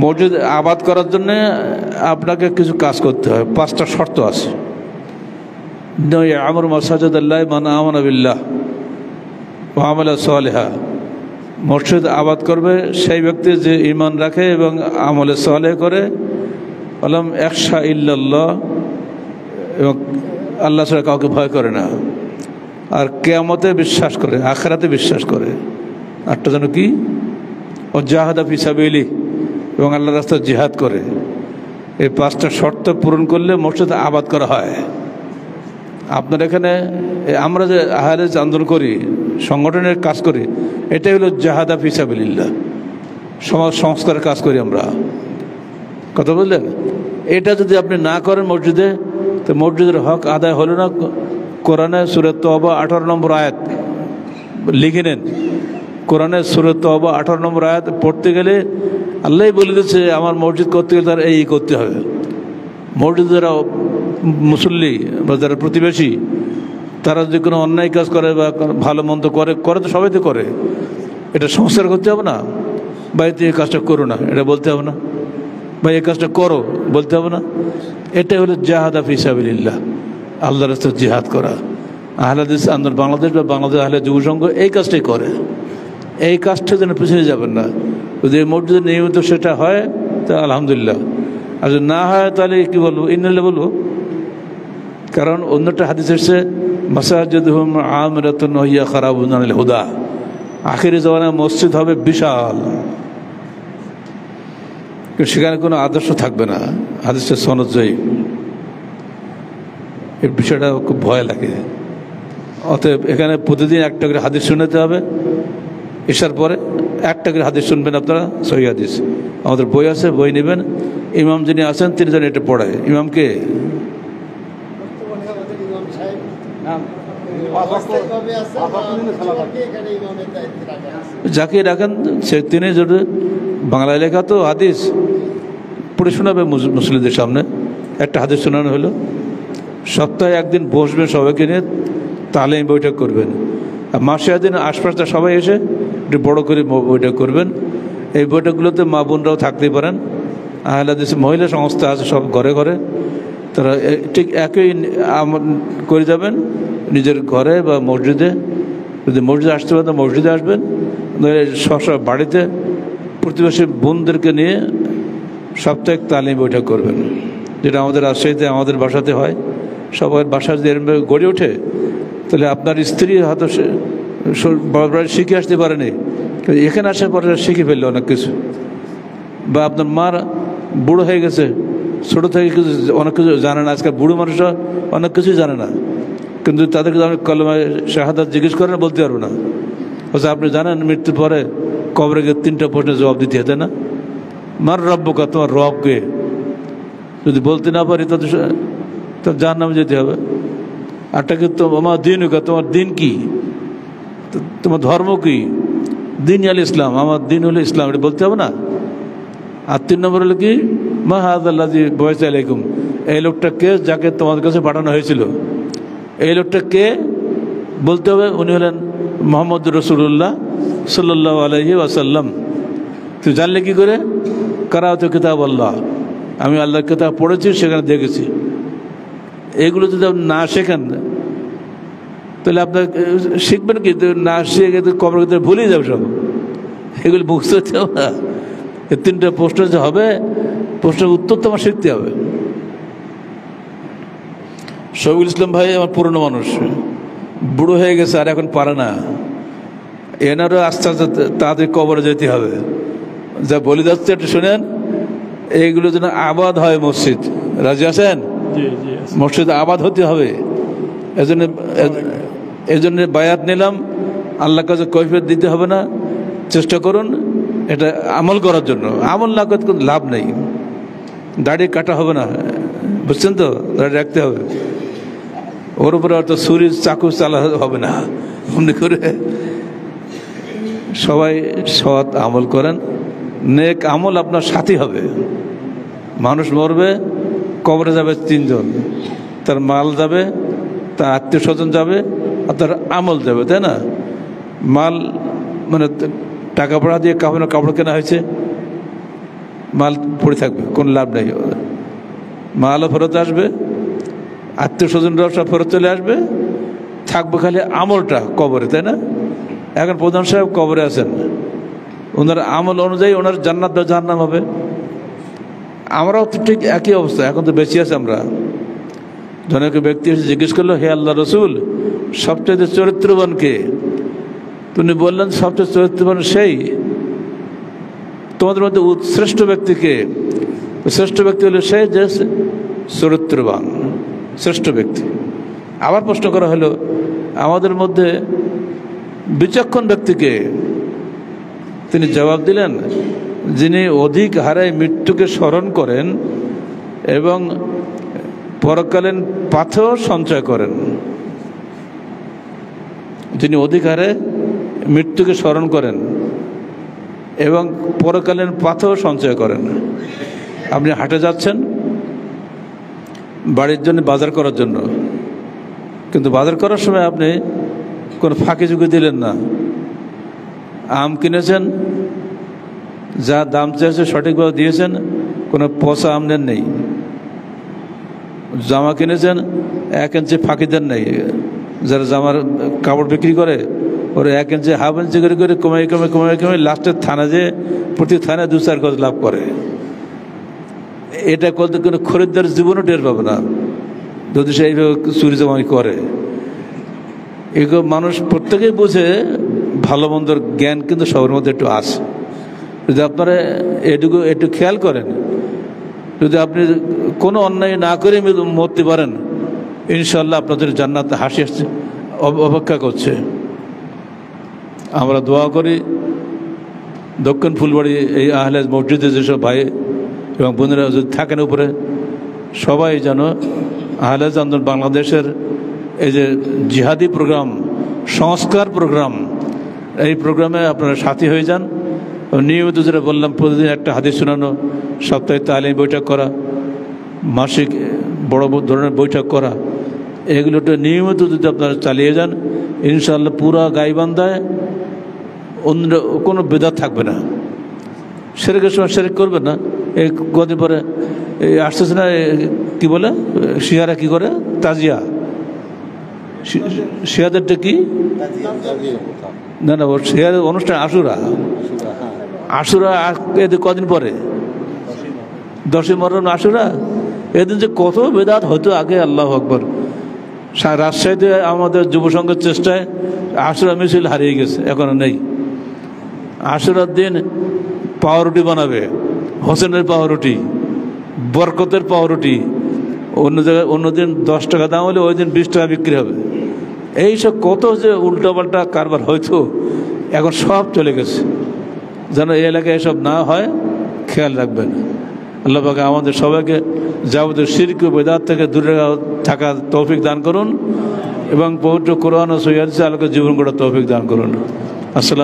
মসজিদ আবাদ করার জন্য আপনাকে কিছু কাজ করতে হয়, 5টা শর্ত আছে। ইয়ামুরু মাসাজিদাল্লাহি মান আমানা বিল্লাহ ওয়া আমালা সালিহা, মসজিদ আবাদ করবে সেই ব্যক্তি যে ঈমান রাখে এবং আমলে সালেহ করে, আলাম ইয়াখশা ইল্লাল্লাহ, এবং আল্লাহ ছাড়া কাউকে ভয় করে না, আর কিয়ামতে বিশ্বাস করে, আখিরাতে বিশ্বাস করে। আরটা যেন কি, ও জাহাদা ফি সাবিলিহি, এবং আল্লাহর রাস্তায় জিহাদ করে। এই 5টা শর্ত পূরণ করলে মসজিদ আবাদ করা হয়। আপনার এখানে আমরা যে আহলে আন্দোলন করি, সংগঠনের কাজ করি, এটাই হলো জাহাদা ফি সাবিলিল্লাহ, সমাজ সংস্কারের কাজ করি আমরা। কথা বললেন? এটা যদি আপনি না করেন মসজিদে, তো মসজিদের হক আদায় হলো না। কোরআনে সূরা তওবা 18 নম্বর আয়াত লিখে নেন। কোরআনে সূরা তওবা 18 নম্বর আয়াত পড়তে গেলে আল্লাহই বলে দিচ্ছে আমার মসজিদ করতে গেলে তার এই করতে হবে। মসজিদ যারা মুসল্লি বা যারা প্রতিবেশী, তারা যদি কোনো অন্যায় কাজ করে বা ভালো মন্দ করে তো সবাই তো করে, এটা সংস্কার করতে হবে না? বা এই কাজটা করো না এটা বলতে হবে না? বা এই কাজটা করো বলতে হবে না? এটা হলো জাহাদা ফি সাবিলিল্লাহ, আল্লাহর রাস্তায় জিহাদ করা। আহলে হাদিস আন্দোলন বাংলাদেশ বা বাংলাদেশ আহলে যুব সংঘ এই কাজটাই করে। এই কাজটা যেন পিছিয়ে যাবেন না। যদি মসজিদে নিয়মিত সেটা হয় তা আলহামদুলিল্লাহ, আর যদি না হয় তাহলে কি বলবো, ইন্নালিল্লাহ বলবো। কারণ অন্যটা হাদিস এসেছে, মাসাজিদুহুম আমিরাতুন ওয়া হিয়া খারাবুন আনিল হুদা, আখিরি জামানায় মসজিদ হবে বিশাল, সেখানে কোনো আদর্শ থাকবে না। হাদিসটা সনদ জয়ীফ। এই বিষয়টা খুব ভয় লাগে। অতএব এখানে প্রতিদিন একটা করে হাদিস শুনতে হবে। এসার পরে একটা করে হাদিস শুনবেন আপনারা, সহিহ হাদিস। আমাদের বই আছে, বই নেবেন। ইমাম যিনি আছেন তিনি যেন এটা পড়ায়। ইমামকে যাকে রাখেন সে তিনি যদি বাংলায় লেখা তো হাদিস পড়ে শোনাবে মুসলিমদের সামনে। একটা হাদিস শোনানো হলো, সপ্তাহে একদিন বসবেন সবাইকে নিয়ে, তালিম বৈঠক করবেন। আর মাসে একদিন আশপাশটা সবাই এসে একটু বড় করে বৈঠক করবেন। এই বৈঠকগুলোতে মা বোনরাও থাকতেই পারেন। আহলে হাদিস মহিলা সংস্থা আছে সব ঘরে ঘরে, তারা ঠিক একই করে যাবেন নিজের ঘরে বা মসজিদে। যদি মসজিদে আসতে পারেন তো মসজিদে আসবেন, সব বাড়িতে প্রতিবেশী বোনদেরকে নিয়ে সাপ্তাহিক তালিম বৈঠক করবেন, যেটা আমাদের রাজশাহীতে আমাদের বাসাতে হয়। সবার বাসা যদি এরকম গড়ে ওঠে, তাহলে আপনার স্ত্রী হয়তো শিখে আসতে পারেনি, এখানে আসার পরে শিখে ফেললো অনেক কিছু। বা আপনার মার বুড়ো হয়ে গেছে, ছোটো থেকে কিছু অনেক কিছু জানে না। আজকাল বুড়ো মানুষরা অনেক কিছুই জানে না, কিন্তু তাদেরকে আপনি কলমে শাহাদাত জিজ্ঞেস করেন বলতে পারবো না। আচ্ছা আপনি জানেন মৃত্যুর পরে কবরে গিয়ে 3টা প্রশ্নের জবাব দিতে হতে না? মার রব্বুকা, তোমার রবকে যদি বলতে না পারি তো জাহান্নামে যেতে হবে। আরটা কি তোমার দিনুকা, তোমার দিন কি, তোমার ধর্ম কি? দিন আল ইসলাম, আমার দিন হলো ইসলাম, এটা বলতে হবে না? আর 3 নম্বর হলো কি, মা হাযাল্লাযী বুইসা আলাইকুম, এই লোকটা কে যাকে তোমাদের কাছে পাঠানো হয়েছিল? এই লোকটা কে বলতে হবে। উনি হলেন মুহাম্মদ রাসূলুল্লাহ সাল্লাল্লাহু আলাইহি ওয়াসাল্লাম। তুই জানলে কি করে? কারাআতু কিতাব আল্লাহ, আমি আল্লাহর কিতাব পড়েছি, সেখানে দেখেছি। এগুলো যদি আপনি না শেখেন তাহলে আপনার শিখবেন কি? না শিখে কবর ভিতরে ভুলেই যাবে সব। এগুলো বুঝতে হচ্ছে না। 3টা প্রশ্ন যে হবে, প্রশ্নের উত্তর তো আমার শিখতে হবে। শফিকুল ইসলাম ভাই আমার পুরনো মানুষ, বুড়ো হয়ে গেছে আর এখন পারে না। এনারও আস্তে আস্তে তাদের কবরে যেতে হবে। যা বলে যাচ্ছে একটু শোনেন, এইগুলো যেন আবাদ হয় মসজিদ। রাজি আছেন? মসজিদ আবাদ হতে হবে। এজন্য বায়াত নিলাম, আল্লাহর কাছে কৈফিয়ত দিতে হবে না। চেষ্টা করুন এটা আমল করার জন্য। আমল না করতে কোনো লাভ নেই। দাড়ি কাটা হবে না, বুঝছেন তো? দাড়ি রাখতে হবে। ওর উপরে হয়তো ছুরি চাকু চালা হবে না। মনে করে সবাই সৎ আমল করেন, নেক আমল আপনার সাথী হবে। মানুষ মরবে, কবরে যাবে 3 জন, তার মাল যাবে, তার আত্মীয় স্বজন যাবে, আর তার আমল যাবে, তাই না? মাল মানে টাকা পয়সা দিয়ে কাপড় কেনা হয়েছে, মাল পড়ে থাকবে, কোনো লাভ নেই। মালও ফেরত আসবে, আত্মীয় স্বজনরাও সব ফেরত চলে আসবে, থাকবে খালি আমলটা কবরে, তাই না? এখন প্রধান সাহেব কবরে আছেন, ওনার আমল অনুযায়ী ওনার জান্নাত বা জাহান্নাম হবে। আমরাও তো ঠিক একই অবস্থা, এখন তো বেঁচে আছি আমরা। জনক ব্যক্তি এসে জিজ্ঞেস করলো, হে আল্লাহ রসুল, সবচেয়ে চরিত্রবান কে? তিনি বললেন, সবচেয়ে চরিত্রবান সেই। তোমাদের মধ্যে শ্রেষ্ঠ ব্যক্তি কে? শ্রেষ্ঠ ব্যক্তি হলো সেই যে চরিত্রবান, শ্রেষ্ঠ ব্যক্তি। আবার প্রশ্ন করা হলো, আমাদের মধ্যে বিচক্ষণ ব্যক্তিকে? তিনি জবাব দিলেন, যিনি অধিক হারে মৃত্যুকে স্মরণ করেন এবং পরকালীন পাথর সঞ্চয় করেন। যিনি অধিক হারে মৃত্যুকে স্মরণ করেন এবং পরকালীন পাথর সঞ্চয় করেন। আপনি হাটে যাচ্ছেন বাড়ির জন্য, বাজার করার জন্য, কিন্তু বাজার করার সময় আপনি কোনো ফাঁকি ঝুঁকি দিলেন না। আম কিনেছেন, যা দাম চেয়েছে সঠিকভাবে দিয়েছেন, কোনো পচা আম নেন নেই। জামা কিনেছেন, 1 ইঞ্চি ফাঁকি দেন নেই। যারা জামার কাপড় বিক্রি করে ওরা 1 ইঞ্চি, হাফ ইঞ্চি করে করে কমে লাস্টের থানা যে প্রতি থানায় 2-4 গজ লাভ করে। এটা করতে কোনো খরিদ্দার জীবনও টের পাবে না যদি সে এইভাবে চুরি জামাই করে। এগুলো মানুষ প্রত্যেকেই বুঝে, ভালো মন্দর জ্ঞান কিন্তু সবার মধ্যে একটু আছে। যদি আপনারা একটু খেয়াল করেন, যদি আপনি কোনো অন্যায় না করে মরতে পারেন, ইনশাল্লাহ আপনাদের জান্নাতে হাসি আসছে, অপেক্ষা করছে। আমরা দোয়া করি দক্ষিণ ফুলবাড়ি এই আহলে মসজিদে যেসব ভাই এবং বোনেরা যদি থাকেন উপরে, সবাই যেন আহলে আন্দোলন বাংলাদেশের এই যে জিহাদি প্রোগ্রাম, সংস্কার প্রোগ্রাম, এই প্রোগ্রামে আপনারা সাথী হয়ে যান। নিয়মিত যেটা বললাম, প্রতিদিন একটা হাদিস শোনানো, সপ্তাহে তালিম বৈঠক করা, মাসিক বড় ধরনের বৈঠক করা, এগুলোটা নিয়মিত যদি আপনারা চালিয়ে যান, ইনশাআল্লাহ পুরা গাইবান্ধায় অন্য কোনো বেদাত থাকবে না। সেরেকের সময় সেরেক করবে না। এই কদিন পরে এই আসতেছে না, কি বলে শিয়ারা কি করে, তাজিয়া, শিয়াদেরটা কি না না, শিয়াদের অনুষ্ঠান আশুরা, আশুরা এদের কদিন পরে 10ই মুহররম আশুরা। এদিন যে কত বেদাত হতো আগে, আল্লাহু আকবার। রাজশাহীতে আমাদের যুব সংঘের চেষ্টায় আশুরা মিছিল হারিয়ে গেছে, এখনো নেই। আশুরার দিন পাউরুটি বানাবে, হোসেনের পাউরুটি, বরকতের পাউরুটি। অন্য জায়গায় অন্যদিন 10 টাকা দাম হলে ওই দিন 20 টাকা বিক্রি হবে। এইসব কত যে উল্টোপাল্টা কারবার হয়তো, এখন সব চলে গেছে। যেন এই এলাকায় এসব না হয় খেয়াল রাখবেন। আল্লাহ পাক আমাদের সবাইকে যাবতীয় শিরক ও বিদআত থেকে দূরে থাকার তৌফিক দান করুন এবং পবিত্র কোরআন ও সহিহ হাদিসের আলোকে জীবন গড়ার তৌফিক দান করুন। আসসালাম।